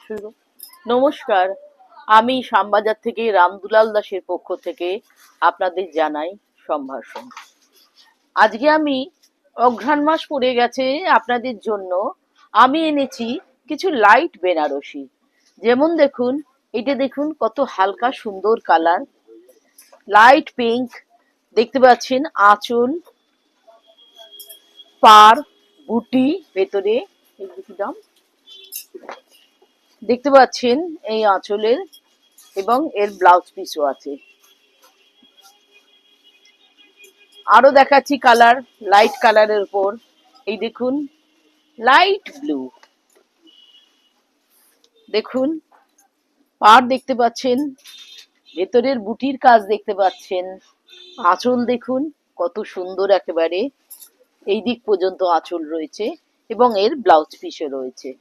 শুরু। নমস্কার, আমি শ্যামবাজার থেকে রামদুলাল দাসের পক্ষ থেকে আপনাদের জানাই সম্ভাষণ। আজকে আমি অঘ্রাণ মাস পড়ে গেছে, আপনাদের জন্য আমি এনেছি কিছু লাইট বেনারসি। যেমন দেখুন, এটা দেখুন কত হালকা সুন্দর কালার, লাইট পিঙ্ক। দেখতে পাচ্ছেন আঁচল, পার, বুটি ভেতরে, এগুলো কি দাম দেখতে পাচ্ছেন এই আঁচলের, এবং এর ব্লাউজ পিসও আছে। আরো দেখাচ্ছি কালার, লাইট কালারের উপর। এই দেখুন, লাইট ব্লু। দেখুন, পাড় দেখতে পাচ্ছেন, ভেতরের বুটির কাজ দেখতে পাচ্ছেন, আঁচল দেখুন কত সুন্দর, একেবারে এই দিক পর্যন্ত আঁচল রয়েছে এবং এর ব্লাউজ পিসও রয়েছে।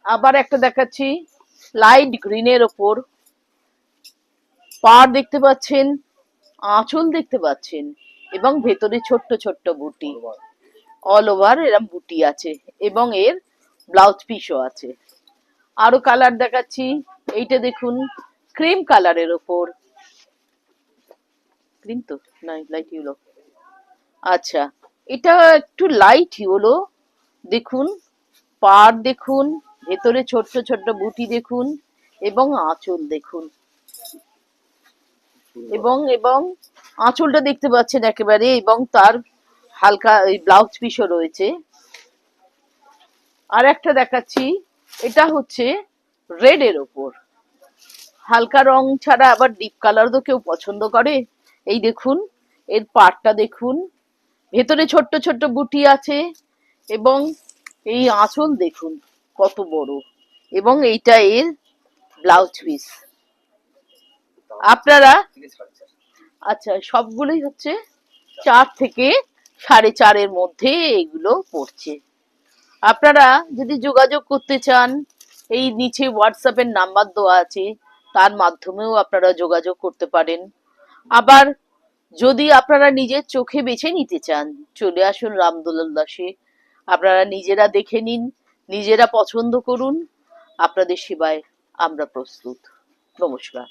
আবার একটা দেখাচ্ছি লাইট গ্রিনের ওপর, পাড় দেখতে পাচ্ছেন, আঁচল দেখতে পাচ্ছেন এবং ভেতরে ছোট্ট ছোট্ট বুটি, অল ওভার এরম বুটি আছে এবং এর ব্লাউজ পিসও আছে। আরো কালার দেখাচ্ছি, এইটা দেখুন ক্রিম কালারের ওপর, ক্রিম তো না, লাইট ইয়েলো। আচ্ছা, এটা একটু লাইট ইয়েলো। দেখুন, পাড় দেখুন, ভেতরে ছোট্ট ছোট্ট বুটি দেখুন এবং আঁচল দেখুন, এবং এবং আঁচলটা দেখতে পাচ্ছেন একেবারে, এবং তার হালকা ব্লাউজ পিসও রয়েছে। আর একটা দেখাচ্ছি, এটা হচ্ছে রেড এর ওপর, হালকা রং ছাড়া আবার ডিপ কালার তো কেউ পছন্দ করে। এই দেখুন, এর পাড়টা দেখুন, ভেতরে ছোট্ট ছোট্ট বুটি আছে এবং এই আঁচল দেখুন কত বড়, এবং এইটা এর ব্লাউজ পিস। আপনারা, আচ্ছা, সবগুলোই হচ্ছে 4 থেকে 4.5-এর মধ্যে এগুলো পড়ছে। আপনারা যদি যোগাযোগ করতে চান, এই নিচে হোয়াটসঅ্যাপের নাম্বার দেওয়া আছে, তার মাধ্যমেও আপনারা যোগাযোগ করতে পারেন। আবার যদি আপনারা নিজের চোখে বেছে নিতে চান, চলে আসুন রামদুলাল দাসে, আপনারা নিজেরা দেখে নিন, নিজেরা পছন্দ করুন, আপনাদের সেবায় আমরা প্রস্তুত। নমস্কার।